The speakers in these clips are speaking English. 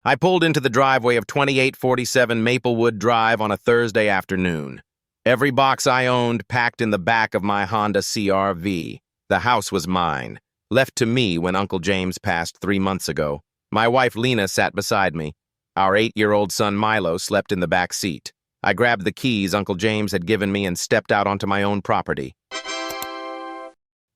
I pulled into the driveway of 2847 Maplewood Drive on a Thursday afternoon. Every box I owned packed in the back of my Honda CR-V. The house was mine, left to me when Uncle James passed 3 months ago. My wife Lena sat beside me. Our 8-year-old son Milo slept in the back seat. I grabbed the keys Uncle James had given me and stepped out onto my own property.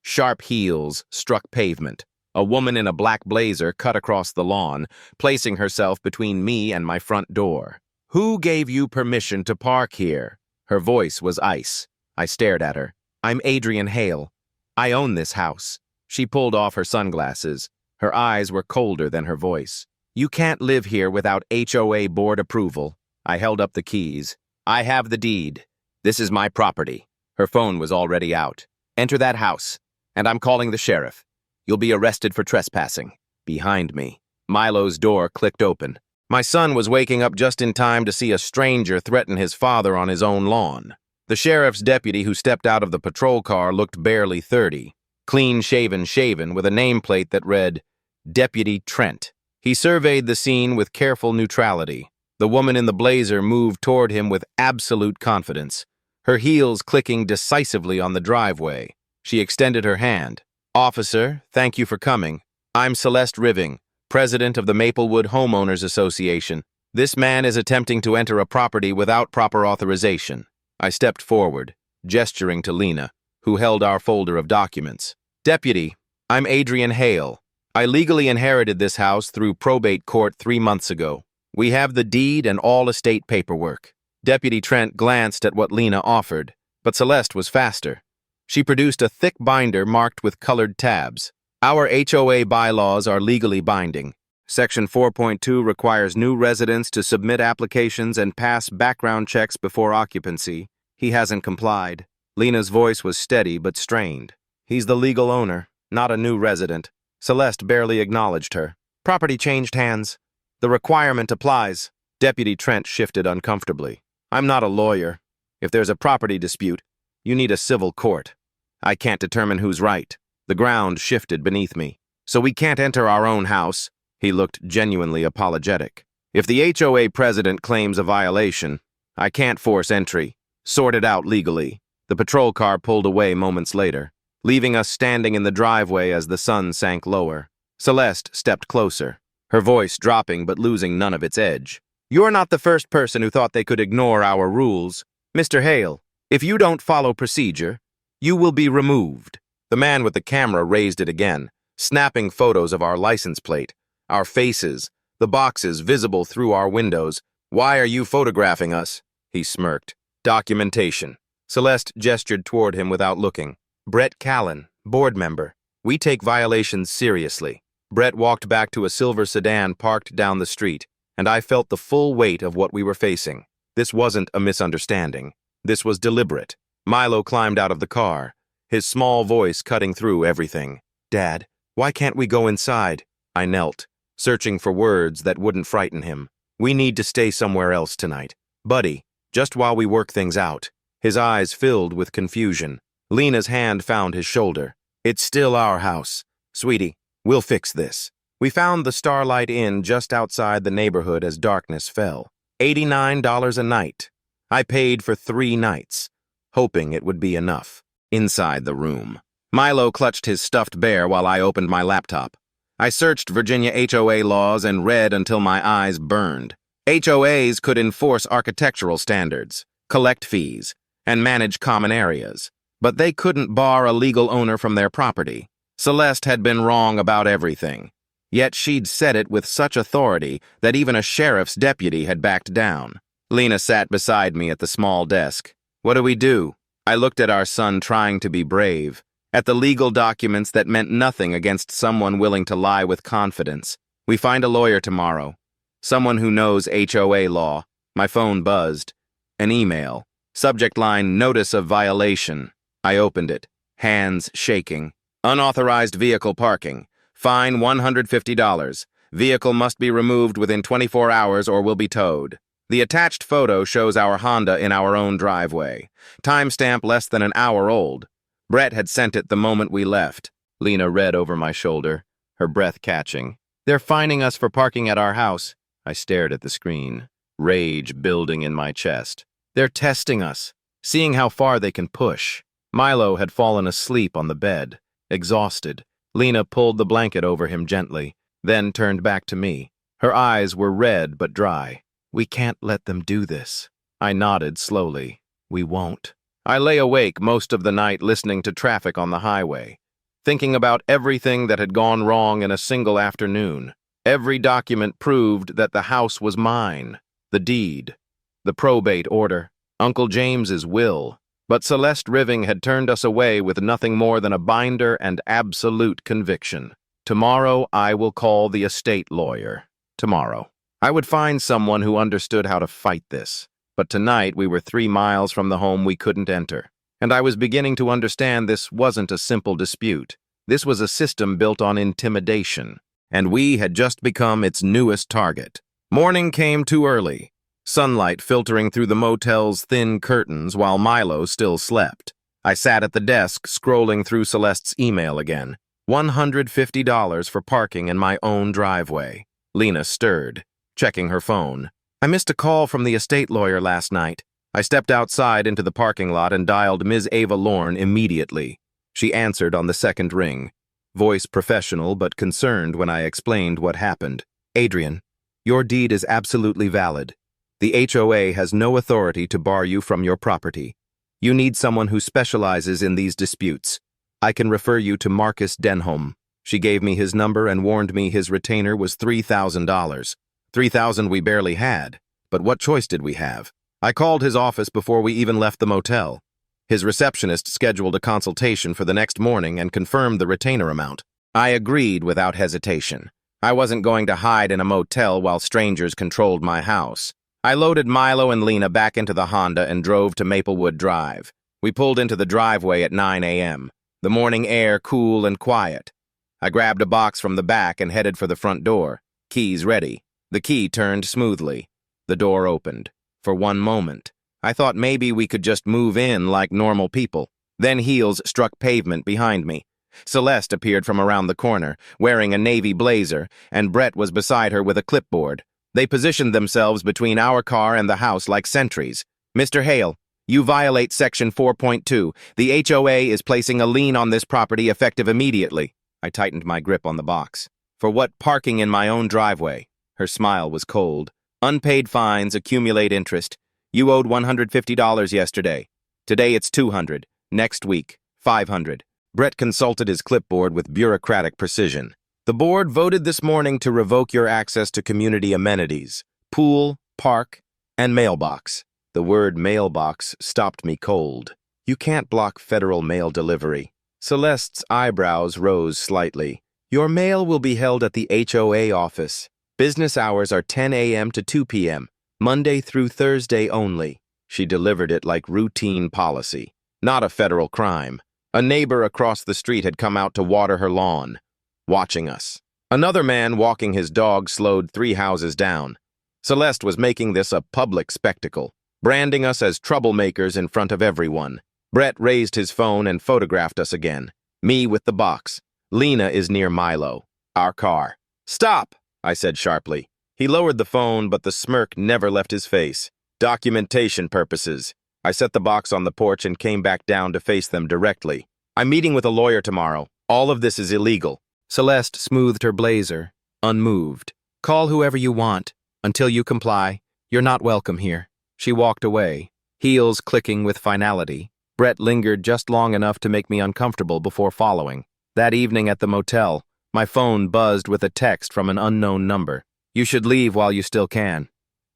Sharp heels struck pavement. A woman in a black blazer cut across the lawn, placing herself between me and my front door. "Who gave you permission to park here?" Her voice was ice. I stared at her. "I'm Adrian Hale. I own this house." She pulled off her sunglasses. Her eyes were colder than her voice. "You can't live here without HOA board approval." I held up the keys. "I have the deed. This is my property." Her phone was already out. "Enter that house, and I'm calling the sheriff. You'll be arrested for trespassing." Behind me, Milo's door clicked open. My son was waking up just in time to see a stranger threaten his father on his own lawn. The sheriff's deputy who stepped out of the patrol car looked barely 30, clean-shaven with a nameplate that read, Deputy Trent. He surveyed the scene with careful neutrality. The woman in the blazer moved toward him with absolute confidence, her heels clicking decisively on the driveway. She extended her hand. "Officer, thank you for coming. I'm Celeste Riving, president of the Maplewood Homeowners Association. This man is attempting to enter a property without proper authorization." I stepped forward, gesturing to Lena, who held our folder of documents. "Deputy, I'm Adrian Hale. I legally inherited this house through probate court 3 months ago. We have the deed and all estate paperwork." Deputy Trent glanced at what Lena offered, but Celeste was faster. She produced a thick binder marked with colored tabs. "Our HOA bylaws are legally binding. Section 4.2 requires new residents to submit applications and pass background checks before occupancy. He hasn't complied." Lena's voice was steady but strained. "He's the legal owner, not a new resident." Celeste barely acknowledged her. "Property changed hands. The requirement applies." Deputy Trent shifted uncomfortably. "I'm not a lawyer. If there's a property dispute, you need a civil court. I can't determine who's right." The ground shifted beneath me. "So we can't enter our own house?" He looked genuinely apologetic. "If the HOA president claims a violation, I can't force entry. Sort it out legally." The patrol car pulled away moments later, leaving us standing in the driveway as the sun sank lower. Celeste stepped closer, her voice dropping but losing none of its edge. "You're not the first person who thought they could ignore our rules. Mr. Hale, if you don't follow procedure, you will be removed." The man with the camera raised it again, snapping photos of our license plate, our faces, the boxes visible through our windows. "Why are you photographing us?" He smirked. "Documentation." Celeste gestured toward him without looking. "Brett Callan, board member. We take violations seriously." Brett walked back to a silver sedan parked down the street, and I felt the full weight of what we were facing. This wasn't a misunderstanding. This was deliberate. Milo climbed out of the car, his small voice cutting through everything. "Dad, why can't we go inside?" I knelt, searching for words that wouldn't frighten him. "We need to stay somewhere else tonight. Buddy, just while we work things out." His eyes filled with confusion. Lena's hand found his shoulder. "It's still our house. Sweetie, we'll fix this." We found the Starlight Inn just outside the neighborhood as darkness fell. $89 a night. I paid for 3 nights, hoping it would be enough. Inside the room, Milo clutched his stuffed bear while I opened my laptop. I searched Virginia HOA laws and read until my eyes burned. HOAs could enforce architectural standards, collect fees, and manage common areas, but they couldn't bar a legal owner from their property. Celeste had been wrong about everything, yet she'd said it with such authority that even a sheriff's deputy had backed down. Lena sat beside me at the small desk. "What do we do?" I looked at our son trying to be brave, at the legal documents that meant nothing against someone willing to lie with confidence. "We find a lawyer tomorrow. Someone who knows HOA law." My phone buzzed. An email. Subject line, "Notice of violation." I opened it, hands shaking. "Unauthorized vehicle parking. Fine $150. Vehicle must be removed within 24 hours or will be towed." The attached photo shows our Honda in our own driveway. Timestamp less than an hour old. Brett had sent it the moment we left. Lena read over my shoulder, her breath catching. "They're fining us for parking at our house." I stared at the screen, rage building in my chest. They're testing us, seeing how far they can push. Milo had fallen asleep on the bed, exhausted. Lena pulled the blanket over him gently, then turned back to me. Her eyes were red but dry. We can't let them do this. I nodded slowly. We won't. I lay awake most of the night listening to traffic on the highway, thinking about everything that had gone wrong in a single afternoon. Every document proved that the house was mine. The deed, the probate order, Uncle James's will. But Celeste Riving had turned us away with nothing more than a binder and absolute conviction. Tomorrow I will call the estate lawyer. Tomorrow. I would find someone who understood how to fight this. But tonight we were 3 miles from the home we couldn't enter. And I was beginning to understand this wasn't a simple dispute. This was a system built on intimidation. And we had just become its newest target. Morning came too early. Sunlight filtering through the motel's thin curtains while Milo still slept. I sat at the desk scrolling through Celeste's email again. $150 for parking in my own driveway. Lena stirred, checking her phone. I missed a call from the estate lawyer last night. I stepped outside into the parking lot and dialed Ms. Ava Lorne immediately. She answered on the second ring, voice professional but concerned when I explained what happened. Adrian, your deed is absolutely valid. The HOA has no authority to bar you from your property. You need someone who specializes in these disputes. I can refer you to Marcus Denholm. She gave me his number and warned me his retainer was $3,000. $3,000 we barely had, but what choice did we have? I called his office before we even left the motel. His receptionist scheduled a consultation for the next morning and confirmed the retainer amount. I agreed without hesitation. I wasn't going to hide in a motel while strangers controlled my house. I loaded Milo and Lena back into the Honda and drove to Maplewood Drive. We pulled into the driveway at 9 a.m., the morning air cool and quiet. I grabbed a box from the back and headed for the front door, keys ready. The key turned smoothly. The door opened. For one moment, I thought maybe we could just move in like normal people. Then heels struck pavement behind me. Celeste appeared from around the corner, wearing a navy blazer, and Brett was beside her with a clipboard. They positioned themselves between our car and the house like sentries. Mr. Hale, you violate Section 4.2. The HOA is placing a lien on this property effective immediately. I tightened my grip on the box. For what? Parking in my own driveway. Her smile was cold. Unpaid fines accumulate interest. You owed $150 yesterday. Today it's $200. Next week, $500. Brett consulted his clipboard with bureaucratic precision. The board voted this morning to revoke your access to community amenities, pool, park, and mailbox. The word mailbox stopped me cold. You can't block federal mail delivery. Celeste's eyebrows rose slightly. Your mail will be held at the HOA office. Business hours are 10 a.m. to 2 p.m., Monday through Thursday only. She delivered it like routine policy, not a federal crime. A neighbor across the street had come out to water her lawn, watching us. Another man walking his dog slowed 3 houses down. Celeste was making this a public spectacle, branding us as troublemakers in front of everyone. Brett raised his phone and photographed us again. Me with the box. Lena is near Milo, our car. Stop, I said sharply. He lowered the phone, but the smirk never left his face. Documentation purposes. I set the box on the porch and came back down to face them directly. I'm meeting with a lawyer tomorrow. All of this is illegal. Celeste smoothed her blazer, unmoved. Call whoever you want. Until you comply, you're not welcome here. She walked away, heels clicking with finality. Brett lingered just long enough to make me uncomfortable before following. That evening at the motel, my phone buzzed with a text from an unknown number. You should leave while you still can.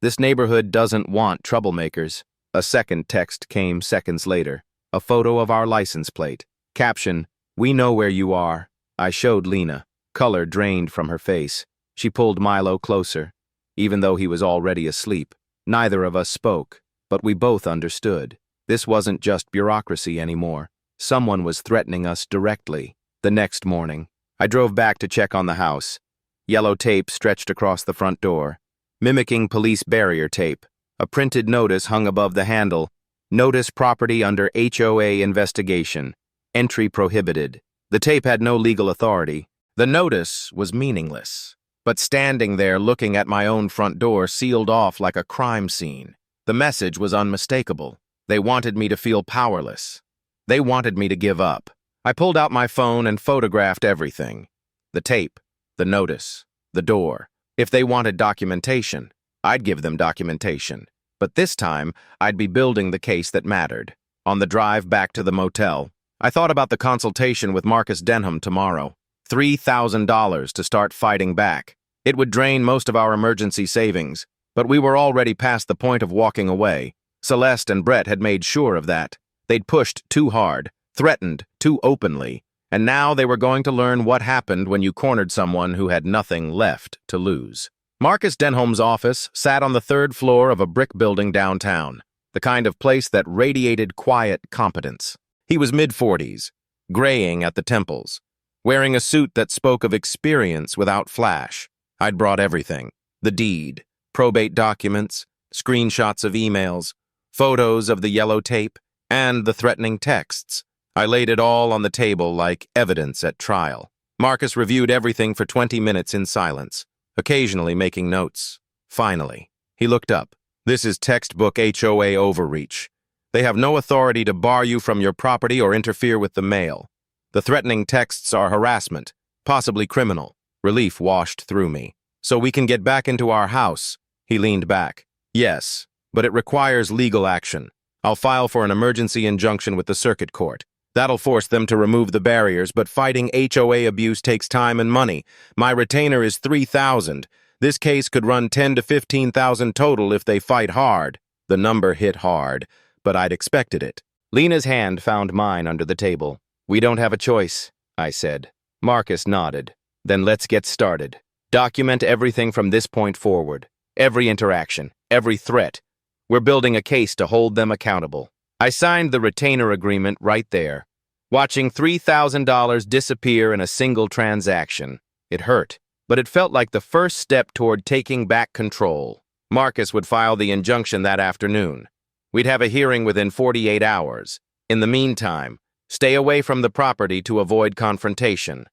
This neighborhood doesn't want troublemakers. A second text came seconds later, a photo of our license plate. Caption, we know where you are. I showed Lena. Color drained from her face. She pulled Milo closer, even though he was already asleep. Neither of us spoke, but we both understood. This wasn't just bureaucracy anymore. Someone was threatening us directly. The next morning, I drove back to check on the house. Yellow tape stretched across the front door, mimicking police barrier tape. A printed notice hung above the handle. Notice property under HOA investigation. Entry prohibited. The tape had no legal authority. The notice was meaningless. but standing there looking at my own front door sealed off like a crime scene. The message was unmistakable. They wanted me to feel powerless. They wanted me to give up. I pulled out my phone and photographed everything. The tape, the notice, the door. If they wanted documentation, I'd give them documentation. But this time, I'd be building the case that mattered. On the drive back to the motel, I thought about the consultation with Marcus Denham tomorrow. $3,000 to start fighting back. It would drain most of our emergency savings, but we were already past the point of walking away. Celeste and Brett had made sure of that. They'd pushed too hard, threatened too openly, and now they were going to learn what happened when you cornered someone who had nothing left to lose. Marcus Denham's office sat on the third floor of a brick building downtown, the kind of place that radiated quiet competence. He was mid-40s, graying at the temples, wearing a suit that spoke of experience without flash. I'd brought everything: the deed, probate documents, screenshots of emails, photos of the yellow tape, and the threatening texts. I laid it all on the table like evidence at trial. Marcus reviewed everything for 20 minutes in silence, occasionally making notes. Finally, he looked up. This is textbook HOA overreach. They have no authority to bar you from your property or interfere with the mail. The threatening texts are harassment, possibly criminal. Relief washed through me. So we can get back into our house. He leaned back. Yes, but it requires legal action. I'll file for an emergency injunction with the circuit court. That'll force them to remove the barriers, but fighting HOA abuse takes time and money. My retainer is $3,000. This case could run $10,000 to $15,000 total if they fight hard. The number hit hard, but I'd expected it. Lena's hand found mine under the table. We don't have a choice, I said. Marcus nodded. Then let's get started. Document everything from this point forward. Every interaction, every threat. We're building a case to hold them accountable. I signed the retainer agreement right there, watching $3,000 disappear in a single transaction. It hurt, but it felt like the first step toward taking back control. Marcus would file the injunction that afternoon. We'd have a hearing within 48 hours. In the meantime, stay away from the property to avoid confrontation.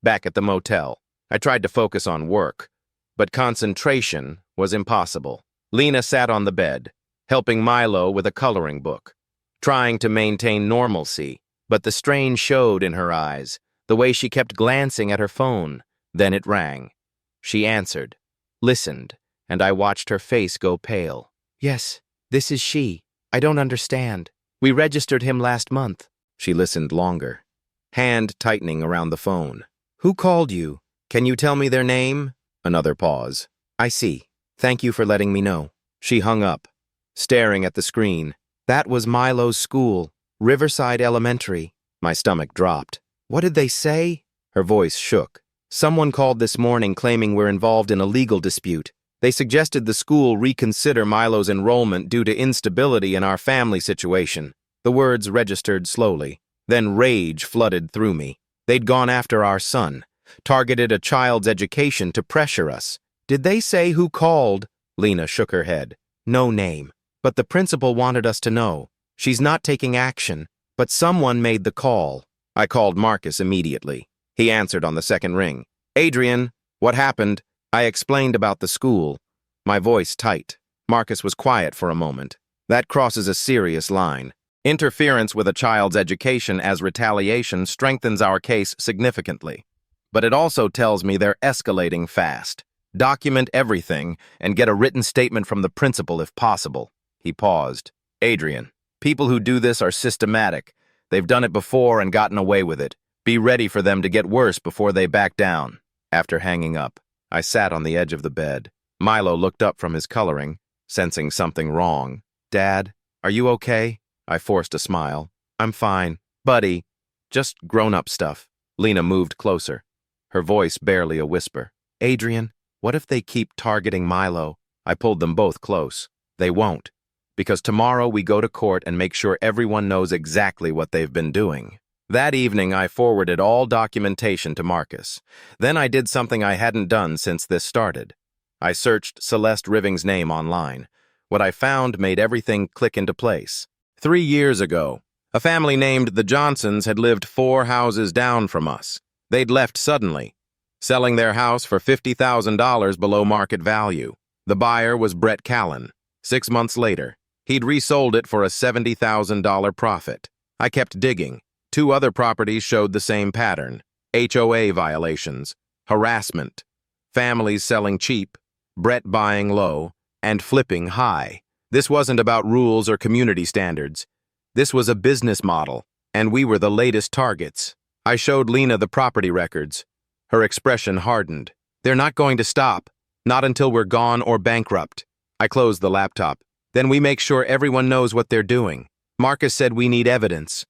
Back at the motel, I tried to focus on work, but concentration was impossible. Lena sat on the bed, helping Milo with a coloring book, trying to maintain normalcy, but the strain showed in her eyes, the way she kept glancing at her phone. Then it rang. She answered, listened, and I watched her face go pale. Yes, this is she. I don't understand. We registered him last month. She listened longer, hand tightening around the phone. Who called you? Can you tell me their name? Another pause. I see. Thank you for letting me know. She hung up, staring at the screen. That was Milo's school, Riverside Elementary. My stomach dropped. What did they say? Her voice shook. Someone called this morning claiming we're involved in a legal dispute. They suggested the school reconsider Milo's enrollment due to instability in our family situation. The words registered slowly. Then rage flooded through me. They'd gone after our son, targeted a child's education to pressure us. Did they say who called? Lena shook her head. No name. But the principal wanted us to know. She's not taking action, but someone made the call. I called Marcus immediately. He answered on the second ring. Adrian, what happened? I explained about the school. My voice tight. Marcus was quiet for a moment. That crosses a serious line. Interference with a child's education as retaliation strengthens our case significantly. But it also tells me they're escalating fast. Document everything and get a written statement from the principal if possible. He paused. Adrian, people who do this are systematic. They've done it before and gotten away with it. Be ready for them to get worse before they back down. After hanging up, I sat on the edge of the bed. Milo looked up from his coloring, sensing something wrong. Dad, are you okay? I forced a smile. I'm fine. Buddy, just grown-up stuff. Lena moved closer, her voice barely a whisper. Adrian, what if they keep targeting Milo? I pulled them both close. They won't, because tomorrow we go to court and make sure everyone knows exactly what they've been doing. That evening, I forwarded all documentation to Marcus. Then I did something I hadn't done since this started. I searched Celeste Riving's name online. What I found made everything click into place. 3 years ago, a family named the Johnsons had lived 4 houses down from us. They'd left suddenly. selling their house for $50,000 below market value. The buyer was Brett Callan. 6 months later, he'd resold it for a $70,000 profit. I kept digging. 2 other properties showed the same pattern: HOA violations, harassment, families selling cheap, Brett buying low, and flipping high. This wasn't about rules or community standards. This was a business model, and we were the latest targets. I showed Lena the property records. Her expression hardened. They're not going to stop, not until we're gone or bankrupt. I closed the laptop. Then we make sure everyone knows what they're doing. Marcus said we need evidence.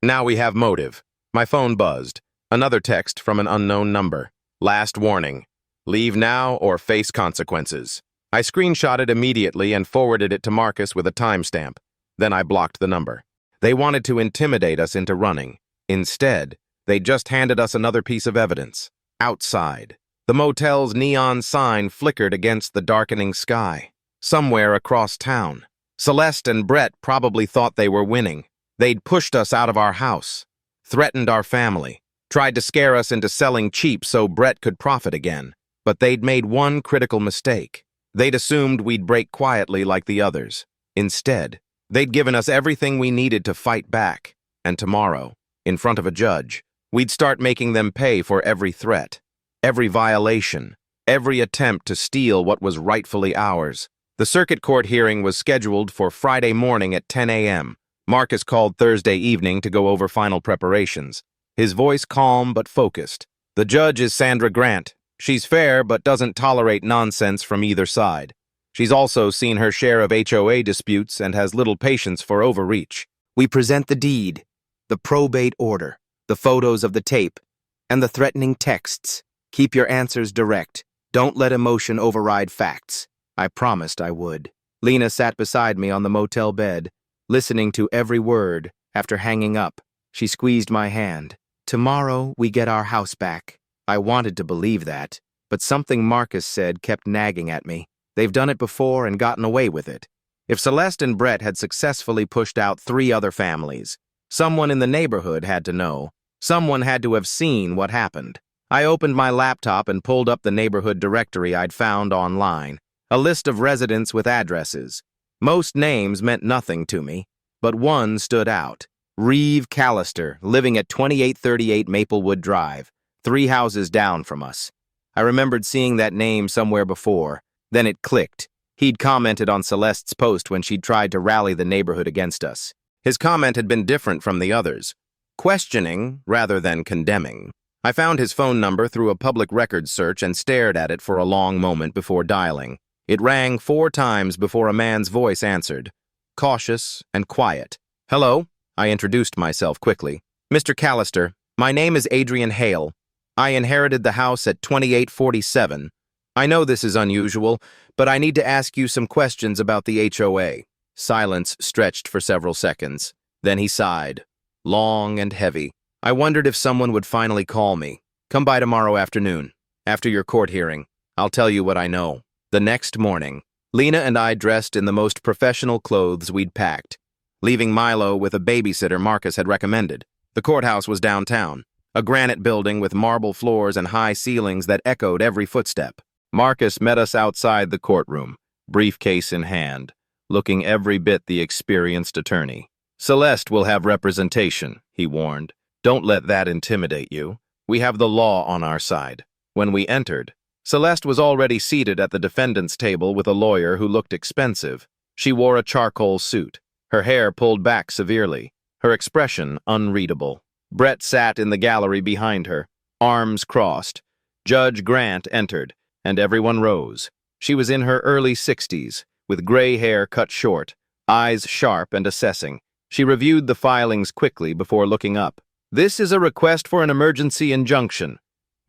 Now we have motive. My phone buzzed. Another text from an unknown number. Last warning. Leave now or face consequences. I screenshotted immediately and forwarded it to Marcus with a timestamp. Then I blocked the number. They wanted to intimidate us into running. Instead, they just handed us another piece of evidence. Outside, the motel's neon sign flickered against the darkening sky. Somewhere across town, Celeste and Brett probably thought they were winning. They'd pushed us out of our house, threatened our family, tried to scare us into selling cheap so Brett could profit again. But they'd made one critical mistake. They'd assumed we'd break quietly like the others. Instead, they'd given us everything we needed to fight back. And tomorrow, in front of a judge, we'd start making them pay for every threat, every violation, every attempt to steal what was rightfully ours. The circuit court hearing was scheduled for Friday morning at 10 a.m. Marcus called Thursday evening to go over final preparations. His voice calm but focused. The judge is Sandra Grant. She's fair but doesn't tolerate nonsense from either side. She's also seen her share of HOA disputes and has little patience for overreach. We present the deed, the probate order, the photos of the tape, and the threatening texts. Keep your answers direct. Don't let emotion override facts. I promised I would. Lena sat beside me on the motel bed, listening to every word. After hanging up, she squeezed my hand. Tomorrow we get our house back. I wanted to believe that, but something Marcus said kept nagging at me. They've done it before and gotten away with it. If Celeste and Brett had successfully pushed out 3 other families, someone in the neighborhood had to know. Someone had to have seen what happened. I opened my laptop and pulled up the neighborhood directory I'd found online, a list of residents with addresses. Most names meant nothing to me, but one stood out. Reeve Callister, living at 2838 Maplewood Drive, 3 houses down from us. I remembered seeing that name somewhere before. Then it clicked. He'd commented on Celeste's post when she'd tried to rally the neighborhood against us. His comment had been different from the others, questioning rather than condemning. I found his phone number through a public records search and stared at it for a long moment before dialing. It rang 4 times before a man's voice answered, cautious and quiet. Hello, I introduced myself quickly. Mr. Callister, my name is Adrian Hale. I inherited the house at 2847. I know this is unusual, but I need to ask you some questions about the HOA. Silence stretched for several seconds. Then he sighed, long and heavy. I wondered if someone would finally call me. Come by tomorrow afternoon, after your court hearing. I'll tell you what I know. The next morning, Lena and I dressed in the most professional clothes we'd packed, leaving Milo with a babysitter Marcus had recommended. The courthouse was downtown, a granite building with marble floors and high ceilings that echoed every footstep. Marcus met us outside the courtroom, briefcase in hand, looking every bit the experienced attorney. Celeste will have representation, he warned. Don't let that intimidate you. We have the law on our side. When we entered, Celeste was already seated at the defendant's table with a lawyer who looked expensive. She wore a charcoal suit, her hair pulled back severely, her expression unreadable. Brett sat in the gallery behind her, arms crossed. Judge Grant entered, and everyone rose. She was in her early 60s, with gray hair cut short, eyes sharp and assessing. She reviewed the filings quickly before looking up. This is a request for an emergency injunction.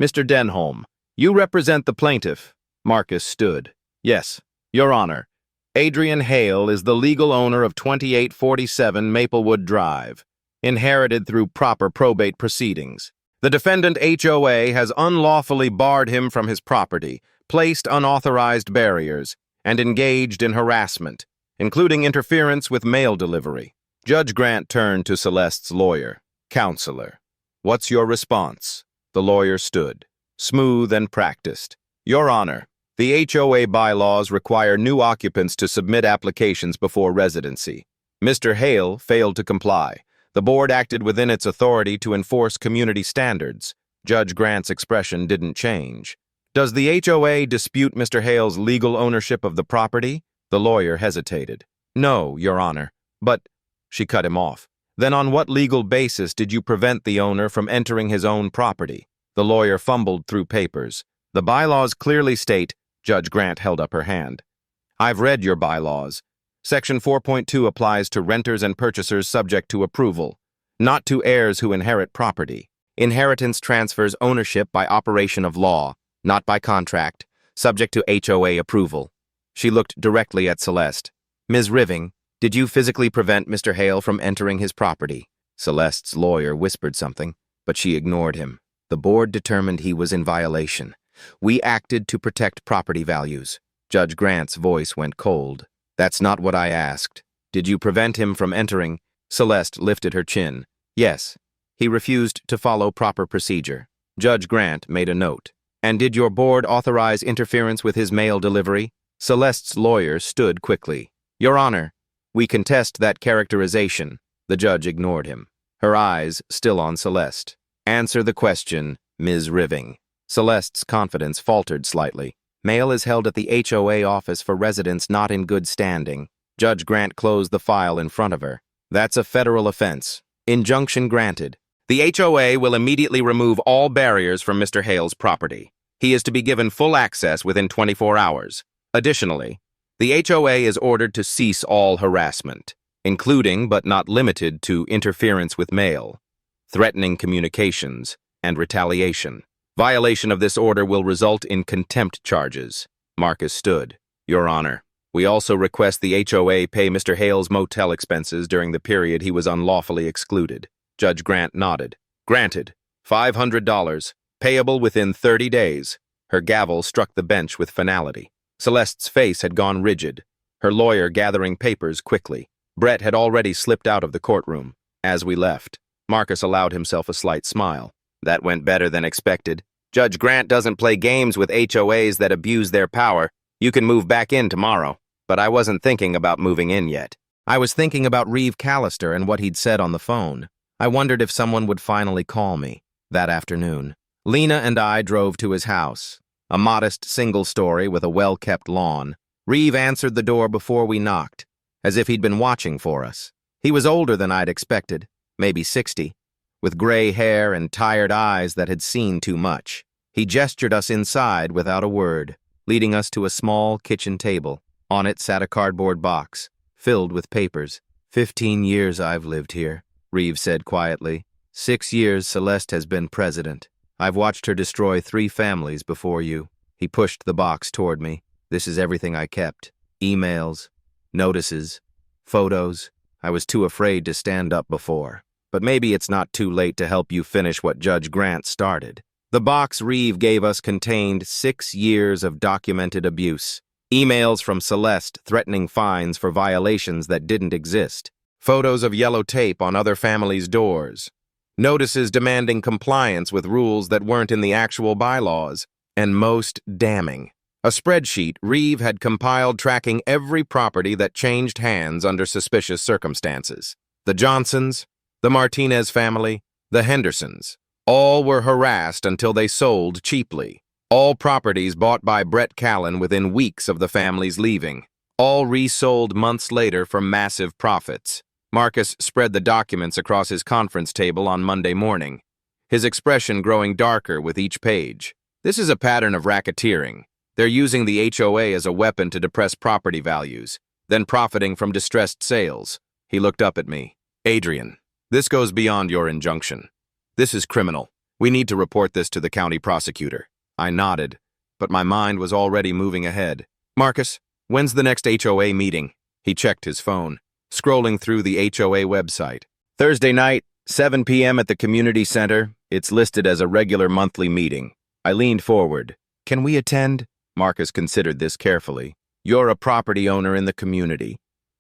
Mr. Denholm, you represent the plaintiff. Marcus stood. Yes, Your Honor. Adrian Hale is the legal owner of 2847 Maplewood Drive, inherited through proper probate proceedings. The defendant HOA has unlawfully barred him from his property, placed unauthorized barriers, and engaged in harassment, including interference with mail delivery. Judge Grant turned to Celeste's lawyer. Counselor, what's your response? The lawyer stood, smooth and practiced. Your Honor, the HOA bylaws require new occupants to submit applications before residency. Mr. Hale failed to comply. The board acted within its authority to enforce community standards. Judge Grant's expression didn't change. Does the HOA dispute Mr. Hale's legal ownership of the property? The lawyer hesitated. No, Your Honor. But, she cut him off. Then on what legal basis did you prevent the owner from entering his own property? The lawyer fumbled through papers. The bylaws clearly state, Judge Grant held up her hand. I've read your bylaws. Section 4.2 applies to renters and purchasers subject to approval, not to heirs who inherit property. Inheritance transfers ownership by operation of law, not by contract, subject to HOA approval. She looked directly at Celeste. Ms. Riving, did you physically prevent Mr. Hale from entering his property? Celeste's lawyer whispered something, but she ignored him. The board determined he was in violation. We acted to protect property values. Judge Grant's voice went cold. That's not what I asked. Did you prevent him from entering? Celeste lifted her chin. Yes. He refused to follow proper procedure. Judge Grant made a note. And did your board authorize interference with his mail delivery? Celeste's lawyer stood quickly. Your Honor, we contest that characterization. The judge ignored him. Her eyes still on Celeste. Answer the question, Ms. Riving. Celeste's confidence faltered slightly. Mail is held at the HOA office for residents not in good standing. Judge Grant closed the file in front of her. That's a federal offense. Injunction granted. The HOA will immediately remove all barriers from Mr. Hale's property. He is to be given full access within 24 hours. Additionally, the HOA is ordered to cease all harassment, including but not limited to interference with mail, threatening communications, and retaliation. Violation of this order will result in contempt charges. Marcus stood. Your Honor, we also request the HOA pay Mr. Hale's motel expenses during the period he was unlawfully excluded. Judge Grant nodded. Granted. $500, payable within 30 days. Her gavel struck the bench with finality. Celeste's face had gone rigid, her lawyer gathering papers quickly. Brett had already slipped out of the courtroom. As we left, Marcus allowed himself a slight smile. That went better than expected. Judge Grant doesn't play games with HOAs that abuse their power. You can move back in tomorrow. But I wasn't thinking about moving in yet. I was thinking about Reeve Callister and what he'd said on the phone. I wondered if someone would finally call me. That afternoon, Lena and I drove to his house. A modest single story with a well-kept lawn. Reeve answered the door before we knocked, as if he'd been watching for us. He was older than I'd expected, maybe 60. With gray hair and tired eyes that had seen too much. He gestured us inside without a word, leading us to a small kitchen table. On it sat a cardboard box, filled with papers. 15 years I've lived here, Reeve said quietly. 6 years Celeste has been president. I've watched her destroy 3 families before you. He pushed the box toward me. This is everything I kept. Emails, notices, photos. I was too afraid to stand up before. But maybe it's not too late to help you finish what Judge Grant started. The box Reeve gave us contained 6 years of documented abuse. Emails from Celeste threatening fines for violations that didn't exist. Photos of yellow tape on other families' doors. Notices demanding compliance with rules that weren't in the actual bylaws. And most damning, a spreadsheet Reeve had compiled tracking every property that changed hands under suspicious circumstances. The Johnsons, the Martinez family, the Hendersons, all were harassed until they sold cheaply. All properties bought by Brett Callen within weeks of the family's leaving. All resold months later for massive profits. Marcus spread the documents across his conference table on Monday morning, his expression growing darker with each page. This is a pattern of racketeering. They're using the HOA as a weapon to depress property values, then profiting from distressed sales. He looked up at me. Adrian. This goes beyond your injunction. This is criminal. We need to report this to the county prosecutor. I nodded, but my mind was already moving ahead. Marcus, when's the next HOA meeting? He checked his phone, scrolling through the HOA website. Thursday night, 7 p.m. at the community center. It's listed as a regular monthly meeting. I leaned forward. Can we attend? Marcus considered this carefully. You're a property owner in the community.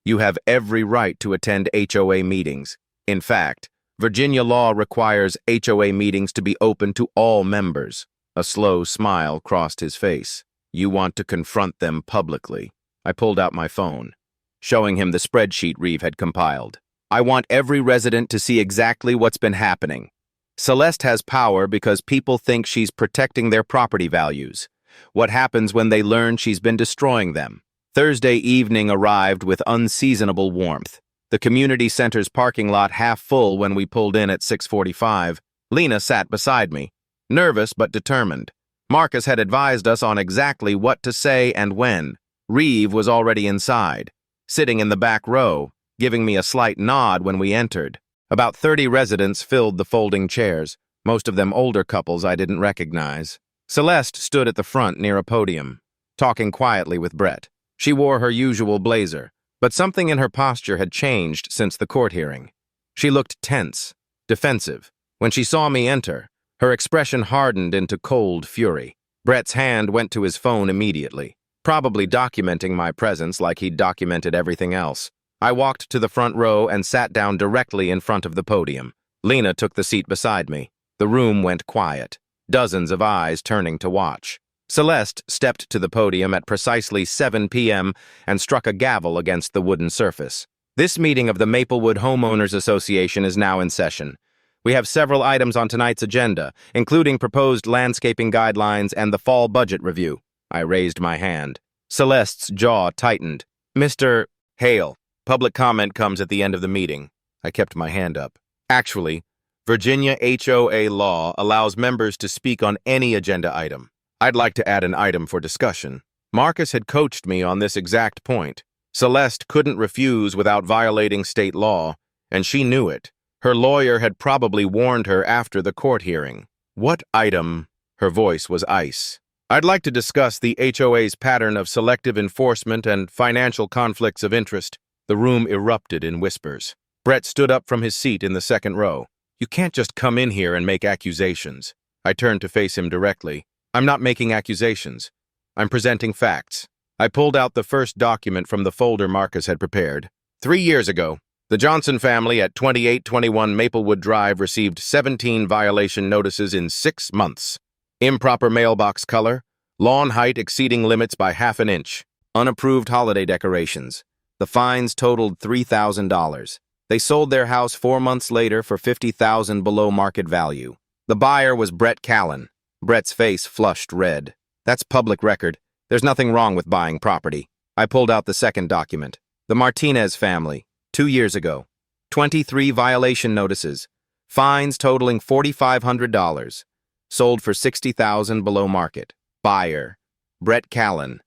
You have every right to attend HOA meetings. In fact, Virginia law requires HOA meetings to be open to all members. A slow smile crossed his face. You want to confront them publicly. I pulled out my phone, showing him the spreadsheet Reeve had compiled. I want every resident to see exactly what's been happening. Celeste has power because people think she's protecting their property values. What happens when they learn she's been destroying them? Thursday evening arrived with unseasonable warmth. The community center's parking lot half full when we pulled in at 6:45. Lena sat beside me, nervous but determined. Marcus had advised us on exactly what to say and when. Reeve was already inside, sitting in the back row, giving me a slight nod when we entered. About 30 residents filled the folding chairs, most of them older couples I didn't recognize. Celeste stood at the front near a podium, talking quietly with Brett. She wore her usual blazer, but something in her posture had changed since the court hearing. She looked tense, defensive. When she saw me enter, her expression hardened into cold fury. Brett's hand went to his phone immediately, probably documenting my presence like he'd documented everything else. I walked to the front row and sat down directly in front of the podium. Lena took the seat beside me. The room went quiet, dozens of eyes turning to watch. Celeste stepped to the podium at precisely 7 p.m. and struck a gavel against the wooden surface. This meeting of the Maplewood Homeowners Association is now in session. We have several items on tonight's agenda, including proposed landscaping guidelines and the fall budget review. I raised my hand. Celeste's jaw tightened. Mr. Hale, public comment comes at the end of the meeting. I kept my hand up. Actually, Virginia HOA law allows members to speak on any agenda item. I'd like to add an item for discussion. Marcus had coached me on this exact point. Celeste couldn't refuse without violating state law, and she knew it. Her lawyer had probably warned her after the court hearing. What item? Her voice was ice. I'd like to discuss the HOA's pattern of selective enforcement and financial conflicts of interest. The room erupted in whispers. Brett stood up from his seat in the second row. You can't just come in here and make accusations. I turned to face him directly. I'm not making accusations. I'm presenting facts. I pulled out the first document from the folder Marcus had prepared. 3 years ago, the Johnson family at 2821 Maplewood Drive received 17 violation notices in 6 months. Improper mailbox color, lawn height exceeding limits by ½ an inch, unapproved holiday decorations. The fines totaled $3,000. They sold their house 4 months later for $50,000 below market value. The buyer was Brett Callen. Brett's face flushed red. That's public record. There's nothing wrong with buying property. I pulled out the second document. The Martinez family, 2 years ago. 23 violation notices. Fines totaling $4,500. Sold for $60,000 below market. Buyer, Brett Callen.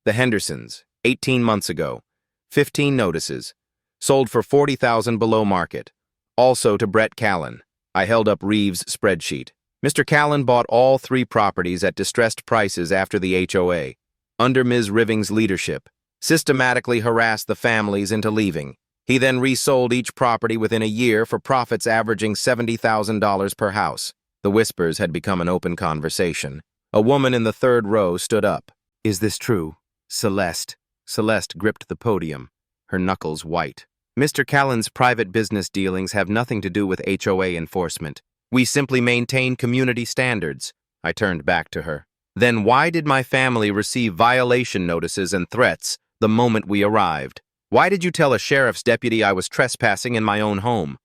The Hendersons, 18 months ago. 15 notices. Sold for $40,000 below market. Also to Brett Callen. I held up Reeve's spreadsheet. Mr. Callen bought all 3 properties at distressed prices after the HOA, under Ms. Riving's leadership, systematically harassed the families into leaving. He then resold each property within a year for profits averaging $70,000 per house. The whispers had become an open conversation. A woman in the third row stood up. Is this true? Celeste. Celeste gripped the podium, her knuckles white. Mr. Callen's private business dealings have nothing to do with HOA enforcement. We simply maintain community standards. I turned back to her. Then why did my family receive violation notices and threats the moment we arrived? Why did you tell a sheriff's deputy I was trespassing in my own home?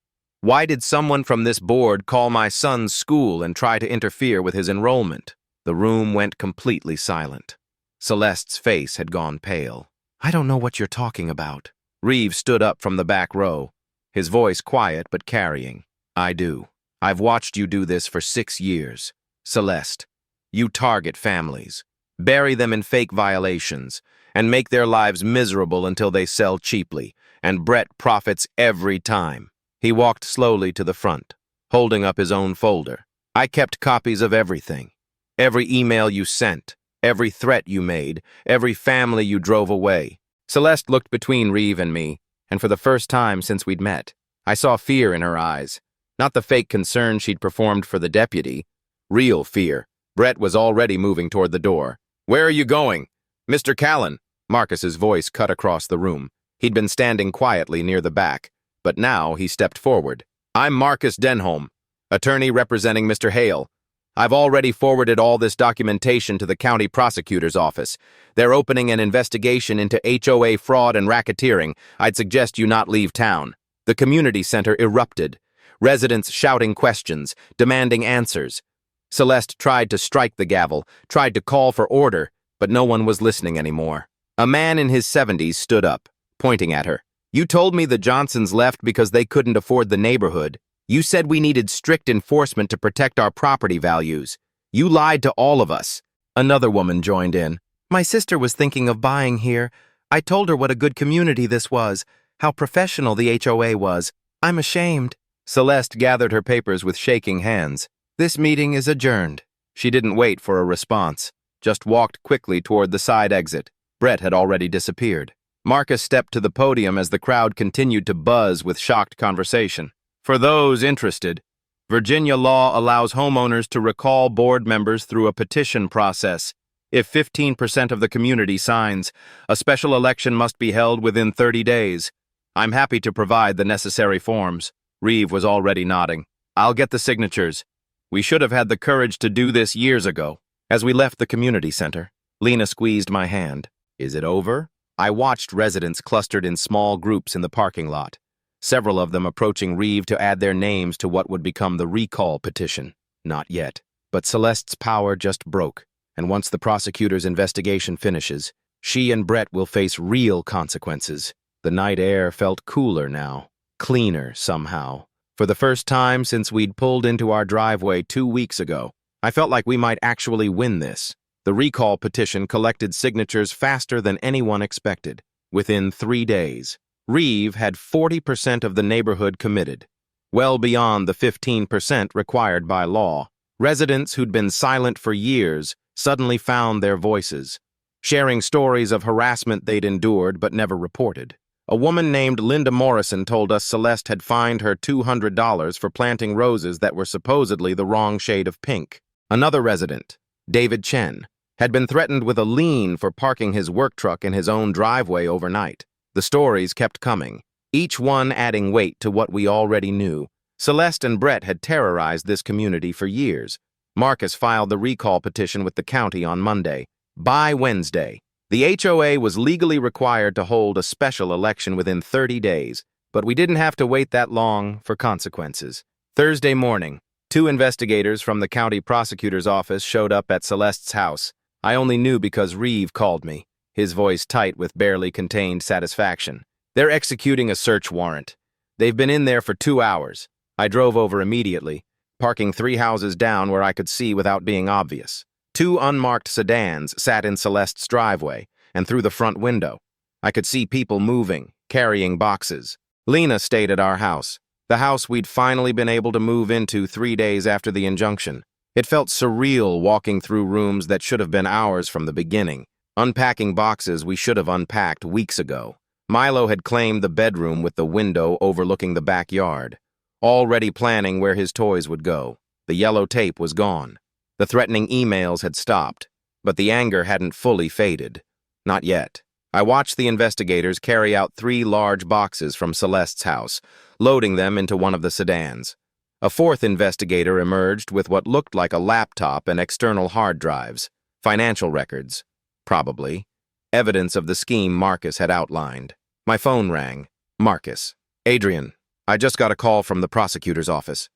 Why did someone from this board call my son's school and try to interfere with his enrollment? The room went completely silent. Celeste's face had gone pale. I don't know what you're talking about. Reeve stood up from the back row, his voice quiet but carrying. I do. I've watched you do this for 6 years. Celeste, you target families, bury them in fake violations, and make their lives miserable until they sell cheaply, and Brett profits every time. He walked slowly to the front, holding up his own folder. I kept copies of everything. Every email you sent, every threat you made, every family you drove away. Celeste looked between Reeve and me, and for the first time since we'd met, I saw fear in her eyes. Not the fake concern she'd performed for the deputy. Real fear. Brett was already moving toward the door. Where are you going? Mr. Callen. Marcus's voice cut across the room. He'd been standing quietly near the back, but now he stepped forward. I'm Marcus Denholm, attorney representing Mr. Hale. I've already forwarded all this documentation to the county prosecutor's office. They're opening an investigation into HOA fraud and racketeering. I'd suggest you not leave town." The community center erupted, residents shouting questions, demanding answers. Celeste tried to strike the gavel, tried to call for order, but no one was listening anymore. A man in his 70s stood up, pointing at her. "You told me the Johnsons left because they couldn't afford the neighborhood. You said we needed strict enforcement to protect our property values. You lied to all of us." Another woman joined in. "My sister was thinking of buying here. I told her what a good community this was, how professional the HOA was. I'm ashamed." Celeste gathered her papers with shaking hands. "This meeting is adjourned." She didn't wait for a response, just walked quickly toward the side exit. Brett had already disappeared. Marcus stepped to the podium as the crowd continued to buzz with shocked conversation. For those interested, Virginia law allows homeowners to recall board members through a petition process. If 15% of the community signs, a special election must be held within 30 days. I'm happy to provide the necessary forms. Reeve was already nodding. "I'll get the signatures. We should have had the courage to do this years ago." As we left the community center, Lena squeezed my hand. "Is it over?" I watched residents clustered in small groups in the parking lot, several of them approaching Reeve to add their names to what would become the recall petition. Not yet. But Celeste's power just broke, and once the prosecutor's investigation finishes, she and Brett will face real consequences. The night air felt cooler now, cleaner somehow. For the first time since we'd pulled into our driveway 2 weeks ago, I felt like we might actually win this. The recall petition collected signatures faster than anyone expected. Within 3 days, Reeve had 40% of the neighborhood committed, well beyond the 15% required by law. Residents who'd been silent for years suddenly found their voices, sharing stories of harassment they'd endured but never reported. A woman named Linda Morrison told us Celeste had fined her $200 for planting roses that were supposedly the wrong shade of pink. Another resident, David Chen, had been threatened with a lien for parking his work truck in his own driveway overnight. The stories kept coming, each one adding weight to what we already knew. Celeste and Brett had terrorized this community for years. Marcus filed the recall petition with the county on Monday. By Wednesday, the HOA was legally required to hold a special election within 30 days, but we didn't have to wait that long for consequences. Thursday morning, 2 investigators from the county prosecutor's office showed up at Celeste's house. I only knew because Reeve called me, his voice tight with barely contained satisfaction. "They're executing a search warrant. They've been in there for 2 hours. I drove over immediately, parking 3 houses down where I could see without being obvious. 2 unmarked sedans sat in Celeste's driveway, and through the front window, I could see people moving, carrying boxes. Lena stayed at our house, the house we'd finally been able to move into 3 days after the injunction. It felt surreal walking through rooms that should have been ours from the beginning, unpacking boxes we should have unpacked weeks ago. Milo had claimed the bedroom with the window overlooking the backyard, already planning where his toys would go. The yellow tape was gone. The threatening emails had stopped, but the anger hadn't fully faded. Not yet. I watched the investigators carry out 3 large boxes from Celeste's house, loading them into one of the sedans. A 4th investigator emerged with what looked like a laptop and external hard drives, financial records, probably, evidence of the scheme Marcus had outlined. My phone rang. "Marcus. Adrian, I just got a call from the prosecutor's office.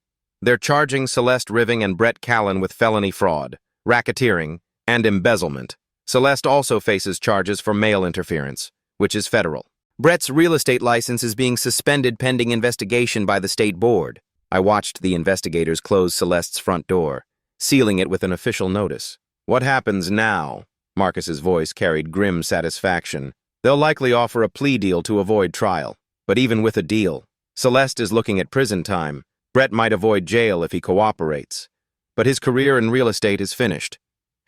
They're charging Celeste Riving and Brett Callen with felony fraud, racketeering, and embezzlement. Celeste also faces charges for mail interference, which is federal. Brett's real estate license is being suspended pending investigation by the state board." I watched the investigators close Celeste's front door, sealing it with an official notice. "What happens now?" Marcus's voice carried grim satisfaction. "They'll likely offer a plea deal to avoid trial. But even with a deal, Celeste is looking at prison time. Brett might avoid jail if he cooperates. But his career in real estate is finished.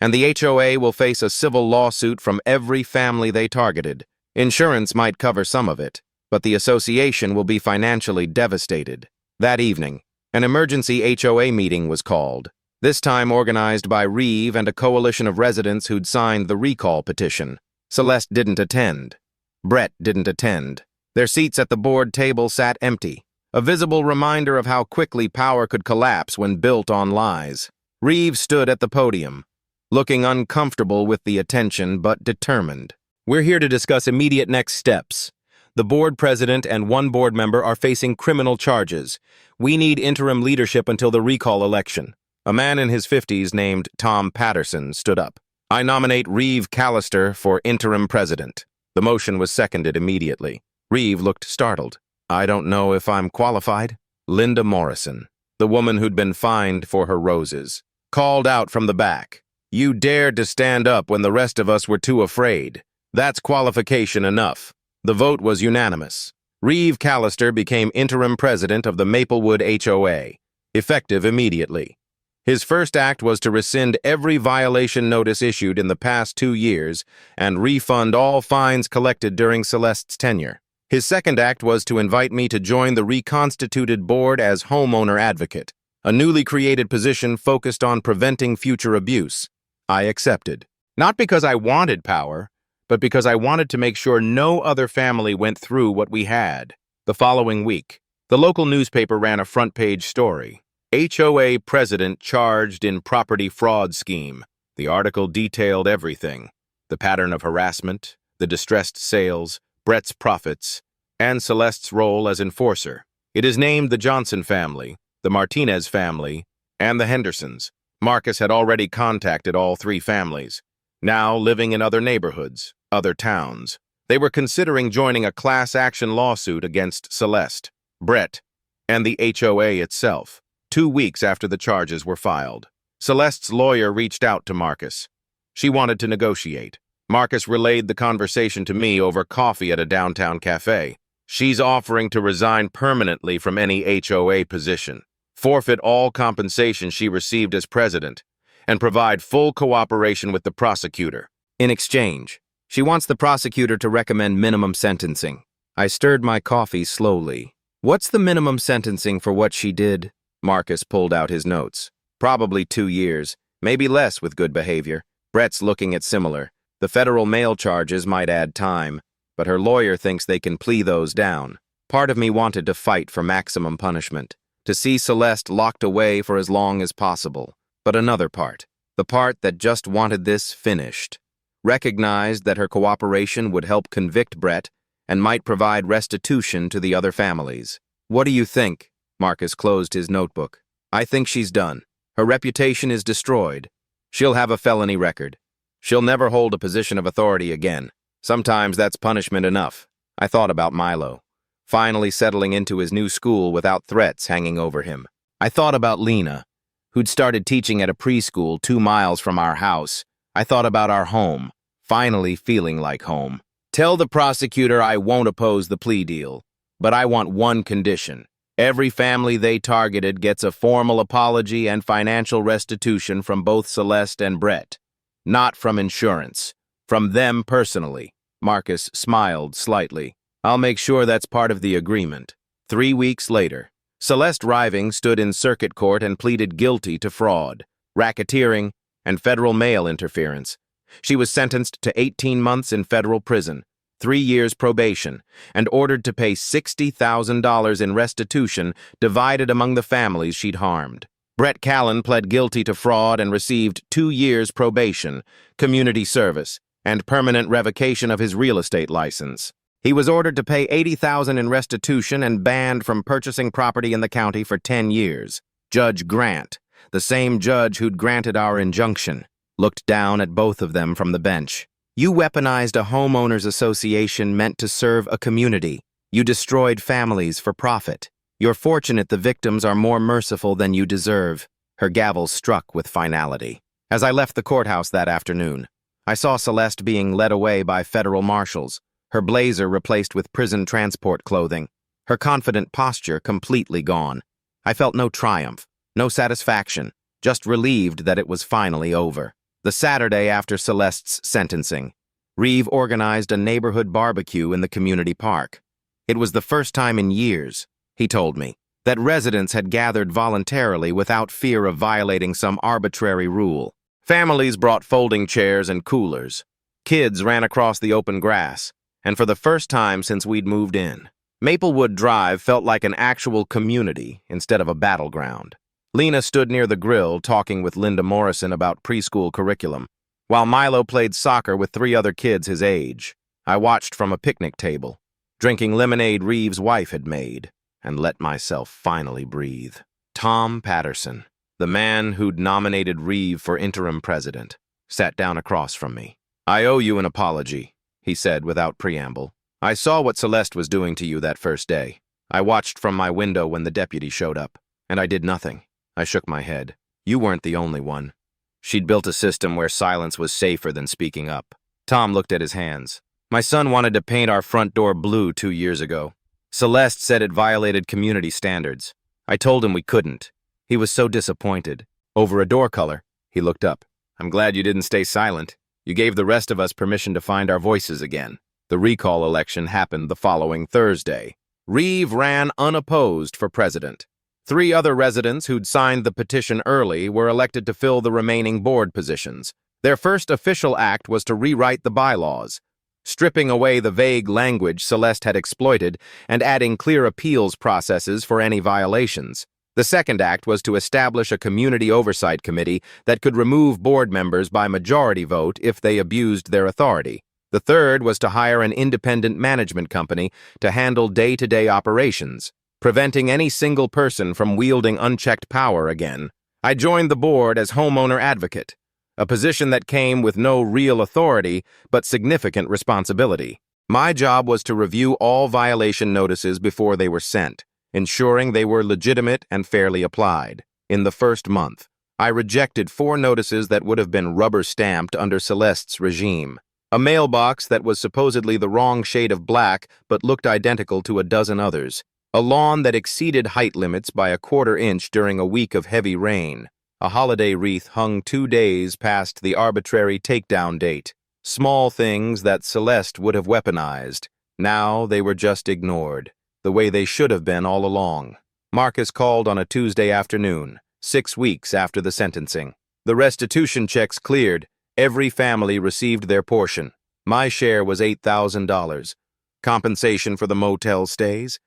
And the HOA will face a civil lawsuit from every family they targeted. Insurance might cover some of it, but the association will be financially devastated." That evening, an emergency HOA meeting was called, this time organized by Reeve and a coalition of residents who'd signed the recall petition. Celeste didn't attend. Brett didn't attend. Their seats at the board table sat empty, a visible reminder of how quickly power could collapse when built on lies. Reeve stood at the podium, looking uncomfortable with the attention but determined. We're here to discuss immediate next steps. The board president and one board member are facing criminal charges. We need interim leadership until the recall election. A man in his 50s named Tom Patterson stood up. I nominate Reeve Callister for interim president. The motion was seconded immediately. Reeve looked startled. I don't know if I'm qualified. Linda Morrison, the woman who'd been fined for her roses, called out from the back. You dared to stand up when the rest of us were too afraid. That's qualification enough. The vote was unanimous. Reeve Callister became interim president of the Maplewood HOA, effective immediately. His first act was to rescind every violation notice issued in the past 2 years and refund all fines collected during Celeste's tenure. His second act was to invite me to join the reconstituted board as homeowner advocate, a newly created position focused on preventing future abuse. I accepted. Not because I wanted power, but because I wanted to make sure no other family went through what we had. The following week, the local newspaper ran a front-page story. HOA president charged in property fraud scheme. The article detailed everything: the pattern of harassment, the distressed sales, Brett's profits, and Celeste's role as enforcer. It is named the Johnson family, the Martinez family, and the Hendersons. Marcus had already contacted all 3 families, now living in other neighborhoods, other towns. They were considering joining a class action lawsuit against Celeste, Brett, and the HOA itself. 2 weeks after the charges were filed, Celeste's lawyer reached out to Marcus. She wanted to negotiate. Marcus relayed the conversation to me over coffee at a downtown cafe. She's offering to resign permanently from any HOA position, forfeit all compensation she received as president, and provide full cooperation with the prosecutor. In exchange, she wants the prosecutor to recommend minimum sentencing. I stirred my coffee slowly. What's the minimum sentencing for what she did? Marcus pulled out his notes. Probably 2 years, maybe less with good behavior. Brett's looking at similar. The federal mail charges might add time, but her lawyer thinks they can plea those down. Part of me wanted to fight for maximum punishment, to see Celeste locked away for as long as possible. But another part, the part that just wanted this finished, recognized that her cooperation would help convict Brett and might provide restitution to the other families. What do you think? Marcus closed his notebook. I think she's done. Her reputation is destroyed. She'll have a felony record. She'll never hold a position of authority again. Sometimes that's punishment enough. I thought about Milo, finally settling into his new school without threats hanging over him. I thought about Lena, who'd started teaching at a preschool 2 miles from our house. I thought about our home, finally feeling like home. Tell the prosecutor I won't oppose the plea deal, but I want one condition. Every family they targeted gets a formal apology and financial restitution from both Celeste and Brett. Not from insurance. From them personally. Marcus smiled slightly. I'll make sure that's part of the agreement. 3 weeks later, Celeste Riving stood in circuit court and pleaded guilty to fraud, racketeering, and federal mail interference. She was sentenced to 18 months in federal prison, 3 years probation, and ordered to pay $60,000 in restitution divided among the families she'd harmed. Brett Callen pled guilty to fraud and received 2 years probation, community service, and permanent revocation of his real estate license. He was ordered to pay $80,000 in restitution and banned from purchasing property in the county for 10 years. Judge Grant, the same judge who'd granted our injunction, looked down at both of them from the bench. You weaponized a homeowners association meant to serve a community. You destroyed families for profit. You're fortunate the victims are more merciful than you deserve. Her gavel struck with finality. As I left the courthouse that afternoon, I saw Celeste being led away by federal marshals, her blazer replaced with prison transport clothing, her confident posture completely gone. I felt no triumph, no satisfaction, just relieved that it was finally over. The Saturday after Celeste's sentencing, Reeve organized a neighborhood barbecue in the community park. It was the first time in years, he told me, that residents had gathered voluntarily without fear of violating some arbitrary rule. Families brought folding chairs and coolers. Kids ran across the open grass, and for the first time since we'd moved in, Maplewood Drive felt like an actual community instead of a battleground. Lena stood near the grill talking with Linda Morrison about preschool curriculum, while Milo played soccer with 3 other kids his age. I watched from a picnic table, drinking lemonade Reeves' wife had made, and let myself finally breathe. Tom Patterson, the man who'd nominated Reeve for interim president, sat down across from me. "I owe you an apology," he said without preamble. "I saw what Celeste was doing to you that first day. I watched from my window when the deputy showed up, and I did nothing." I shook my head. "You weren't the only one." She'd built a system where silence was safer than speaking up. Tom looked at his hands. "My son wanted to paint our front door blue 2 years ago. Celeste said it violated community standards. I told him we couldn't. He was so disappointed. Over a door color." He looked up. "I'm glad you didn't stay silent. You gave the rest of us permission to find our voices again." The recall election happened the following Thursday. Reeve ran unopposed for president. 3 other residents who'd signed the petition early were elected to fill the remaining board positions. Their first official act was to rewrite the bylaws, stripping away the vague language Celeste had exploited and adding clear appeals processes for any violations. The second act was to establish a community oversight committee that could remove board members by majority vote if they abused their authority. The third was to hire an independent management company to handle day-to-day operations, preventing any single person from wielding unchecked power again. I joined the board as homeowner advocate, a position that came with no real authority but significant responsibility. My job was to review all violation notices before they were sent, ensuring they were legitimate and fairly applied. In the first month, I rejected 4 notices that would have been rubber-stamped under Celeste's regime. A mailbox that was supposedly the wrong shade of black but looked identical to a dozen others. A lawn that exceeded height limits by a 1/4 inch during a week of heavy rain. A holiday wreath hung 2 days past the arbitrary takedown date. Small things that Celeste would have weaponized. Now they were just ignored, the way they should have been all along. Marcus called on a Tuesday afternoon, 6 weeks after the sentencing. The restitution checks cleared. Every family received their portion. My share was $8,000. Compensation for the motel stays,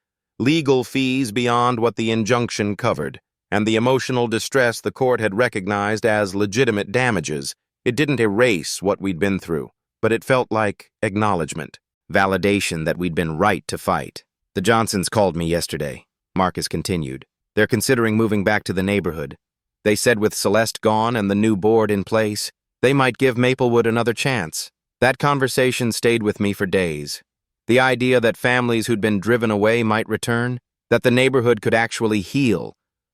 legal fees beyond what the injunction covered, and the emotional distress the court had recognized as legitimate damages. It didn't erase what we'd been through, but it felt like acknowledgement, validation that we'd been right to fight. "The Johnsons called me yesterday," Marcus continued. "They're considering moving back to the neighborhood. They said with Celeste gone and the new board in place, they might give Maplewood another chance." That conversation stayed with me for days. The idea that families who'd been driven away might return, that the neighborhood could actually heal,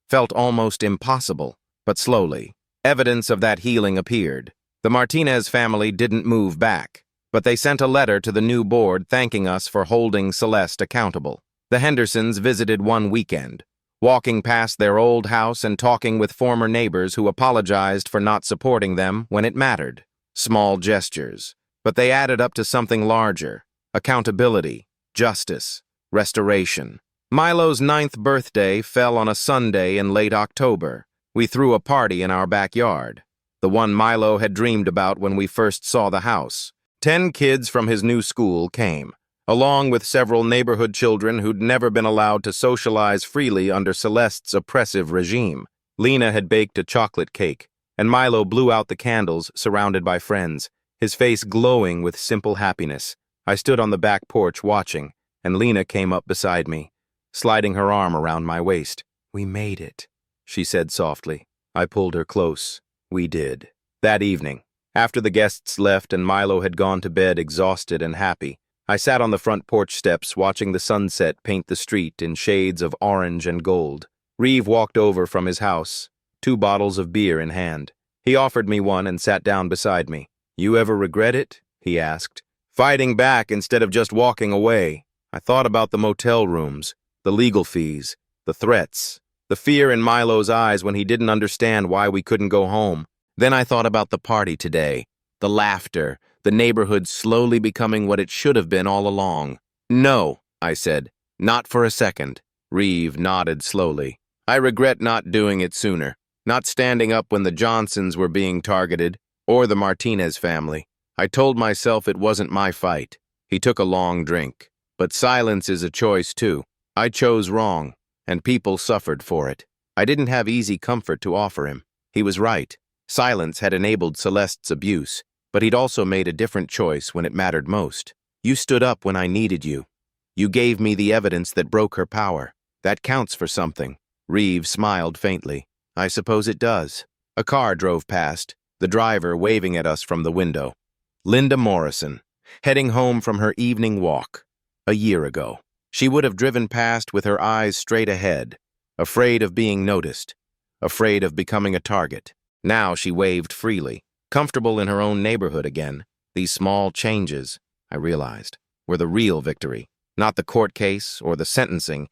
felt almost impossible, but slowly, evidence of that healing appeared. The Martinez family didn't move back, but they sent a letter to the new board thanking us for holding Celeste accountable. The Hendersons visited one weekend, walking past their old house and talking with former neighbors who apologized for not supporting them when it mattered. Small gestures, but they added up to something larger: accountability, justice, restoration. Milo's 9th birthday fell on a Sunday in late October. We threw a party in our backyard, the one Milo had dreamed about when we first saw the house. 10 kids from his new school came, along with several neighborhood children who'd never been allowed to socialize freely under Celeste's oppressive regime. Lena had baked a chocolate cake, and Milo blew out the candles surrounded by friends, his face glowing with simple happiness. I stood on the back porch watching, and Lena came up beside me, sliding her arm around my waist. "We made it," she said softly. I pulled her close. We did. That evening, after the guests left and Milo had gone to bed exhausted and happy, I sat on the front porch steps watching the sunset paint the street in shades of orange and gold. Reeve walked over from his house, 2 bottles of beer in hand. He offered me one and sat down beside me. "You ever regret it?" he asked. "Fighting back instead of just walking away." I thought about the motel rooms, the legal fees, the threats, the fear in Milo's eyes when he didn't understand why we couldn't go home. Then I thought about the party today, the laughter, the neighborhood slowly becoming what it should have been all along. "No," I said, "not for a second." Reeve nodded slowly. "I regret not doing it sooner, not standing up when the Johnsons were being targeted, or the Martinez family. I told myself it wasn't my fight." He took a long drink. "But silence is a choice too. I chose wrong, and people suffered for it." I didn't have easy comfort to offer him. He was right. Silence had enabled Celeste's abuse, but he'd also made a different choice when it mattered most. You stood up when I needed you. You gave me the evidence that broke her power. That counts for something. Reeve smiled faintly. I suppose it does. A car drove past, the driver waving at us from the window. Linda Morrison, heading home from her evening walk. A year ago. She would have driven past with her eyes straight ahead, afraid of being noticed, afraid of becoming a target. Now she waved freely, comfortable in her own neighborhood again. These small changes, I realized, were the real victory. Not the court case or the sentencing,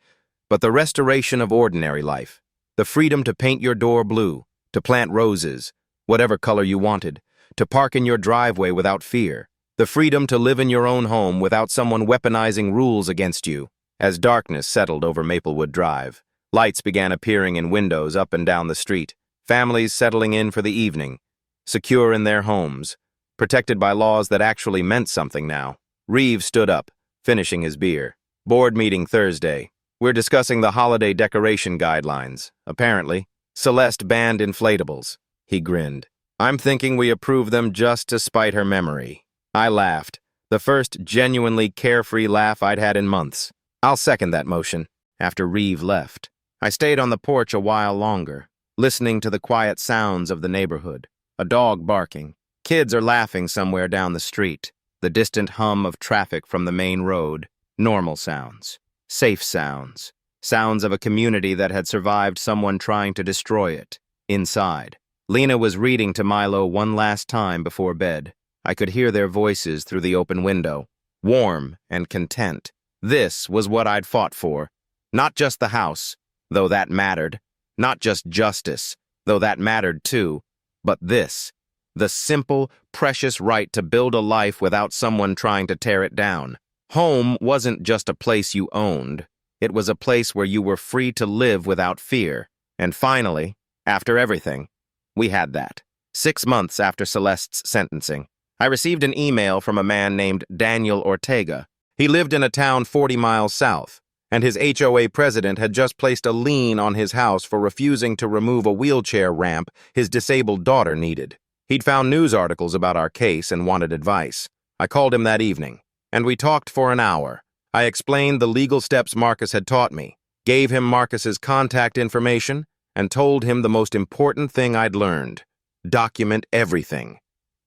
but the restoration of ordinary life. The freedom to paint your door blue, to plant roses, whatever color you wanted, to park in your driveway without fear. The freedom to live in your own home without someone weaponizing rules against you. As darkness settled over Maplewood Drive, lights began appearing in windows up and down the street, families settling in for the evening, secure in their homes, protected by laws that actually meant something now. Reeve stood up, finishing his beer. Board meeting Thursday. We're discussing the holiday decoration guidelines. Apparently, Celeste banned inflatables. He grinned. I'm thinking we approve them just to spite her memory. I laughed, the first genuinely carefree laugh I'd had in months. I'll second that motion. After Reeve left, I stayed on the porch a while longer, listening to the quiet sounds of the neighborhood. A dog barking. Kids are laughing somewhere down the street. The distant hum of traffic from the main road. Normal sounds. Safe sounds. Sounds of a community that had survived someone trying to destroy it. Inside, Lena was reading to Milo one last time before bed. I could hear their voices through the open window. Warm and content. This was what I'd fought for. Not just the house, though that mattered. Not just justice, though that mattered too. But this. The simple, precious right to build a life without someone trying to tear it down. Home wasn't just a place you owned. It was a place where you were free to live without fear. And finally, after everything, we had that. 6 months after Celeste's sentencing, I received an email from a man named Daniel Ortega. He lived in a town 40 miles south, and his HOA president had just placed a lien on his house for refusing to remove a wheelchair ramp his disabled daughter needed. He'd found news articles about our case and wanted advice. I called him that evening, and we talked for an hour. I explained the legal steps Marcus had taught me, gave him Marcus's contact information, and told him the most important thing I'd learned. Document everything.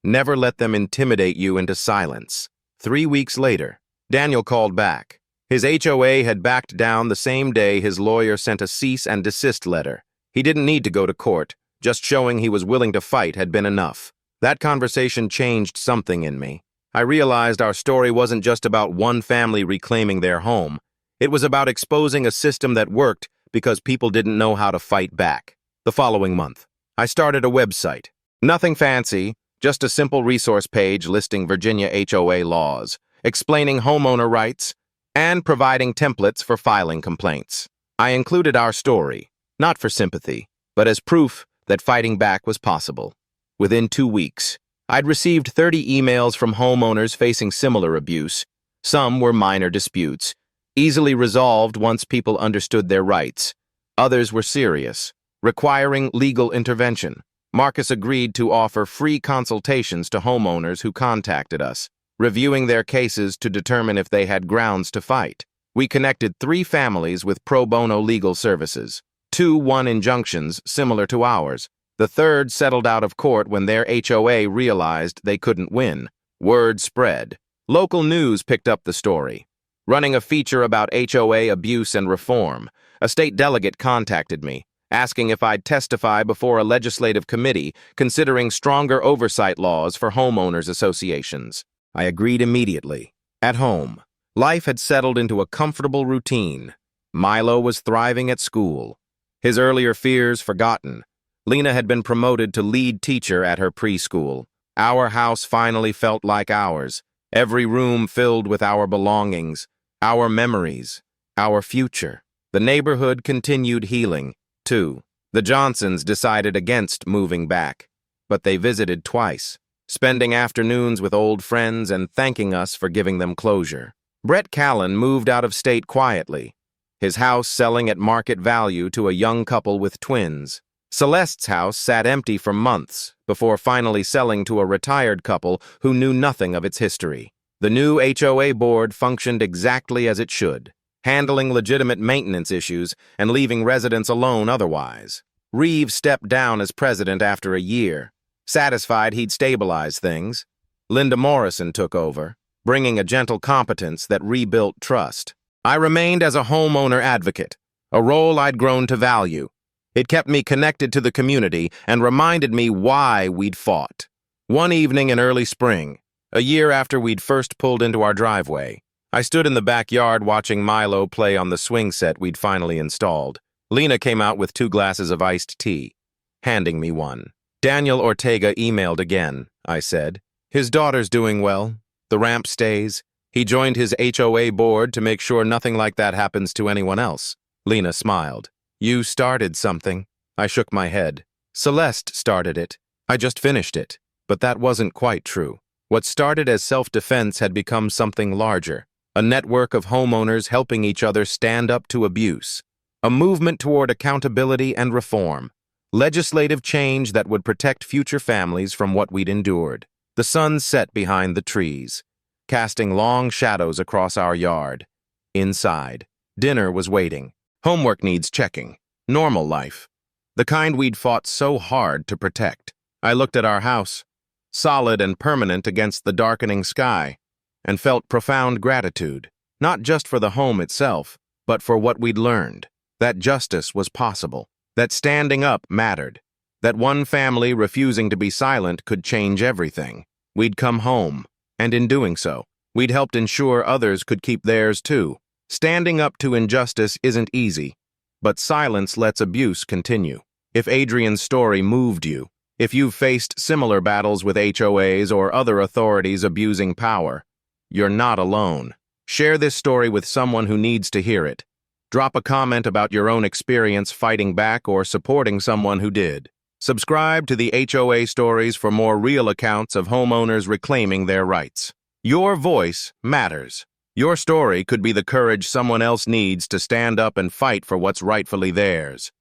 Never let them intimidate you into silence. 3 weeks later, Daniel called back. His HOA had backed down the same day his lawyer sent a cease and desist letter. He didn't need to go to court. Just showing he was willing to fight had been enough. That conversation changed something in me. I realized our story wasn't just about one family reclaiming their home. It was about exposing a system that worked because people didn't know how to fight back. The following month, I started a website. Nothing fancy, just a simple resource page listing Virginia HOA laws, explaining homeowner rights, and providing templates for filing complaints. I included our story, not for sympathy, but as proof that fighting back was possible. Within 2 weeks, I'd received 30 emails from homeowners facing similar abuse. Some were minor disputes, easily resolved once people understood their rights. Others were serious, requiring legal intervention. Marcus agreed to offer free consultations to homeowners who contacted us, reviewing their cases to determine if they had grounds to fight. We connected 3 families with pro bono legal services. 2 won injunctions similar to ours. The third settled out of court when their HOA realized they couldn't win. Word spread. Local news picked up the story. Running a feature about HOA abuse and reform, a state delegate contacted me, asking if I'd testify before a legislative committee considering stronger oversight laws for homeowners associations. I agreed immediately. At home, life had settled into a comfortable routine. Milo was thriving at school. His earlier fears forgotten. Lena had been promoted to lead teacher at her preschool. Our house finally felt like ours, every room filled with our belongings, our memories, our future. The neighborhood continued healing, too. The Johnsons decided against moving back, but they visited twice, spending afternoons with old friends and thanking us for giving them closure. Brett Callan moved out of state quietly. his house selling at market value to a young couple with twins. Celeste's house sat empty for months before finally selling to a retired couple who knew nothing of its history. The new HOA board functioned exactly as it should, handling legitimate maintenance issues and leaving residents alone otherwise. Reeves stepped down as president after a year, satisfied he'd stabilized things. Linda Morrison took over, bringing a gentle competence that rebuilt trust. I remained as a homeowner advocate, a role I'd grown to value. It kept me connected to the community and reminded me why we'd fought. One evening in early spring, a year after we'd first pulled into our driveway, I stood in the backyard watching Milo play on the swing set we'd finally installed. Lena came out with 2 glasses of iced tea, handing me one. Daniel Ortega emailed again, I said. His daughter's doing well. The ramp stays. He joined his HOA board to make sure nothing like that happens to anyone else. Lena smiled. You started something. I shook my head. Celeste started it. I just finished it. But that wasn't quite true. What started as self-defense had become something larger. A network of homeowners helping each other stand up to abuse. A movement toward accountability and reform. Legislative change that would protect future families from what we'd endured. The sun set behind the trees, casting long shadows across our yard. Inside, dinner was waiting. Homework needs checking. Normal life. The kind we'd fought so hard to protect. I looked at our house, solid and permanent against the darkening sky, and felt profound gratitude, not just for the home itself, but for what we'd learned. That justice was possible. That standing up mattered. That one family refusing to be silent could change everything. We'd come home, and in doing so, we'd helped ensure others could keep theirs too. Standing up to injustice isn't easy, but silence lets abuse continue. If Adrian's story moved you, if you've faced similar battles with HOAs or other authorities abusing power, you're not alone. Share this story with someone who needs to hear it. Drop a comment about your own experience fighting back or supporting someone who did. Subscribe to the HOA Stories for more real accounts of homeowners reclaiming their rights. Your voice matters. Your story could be the courage someone else needs to stand up and fight for what's rightfully theirs.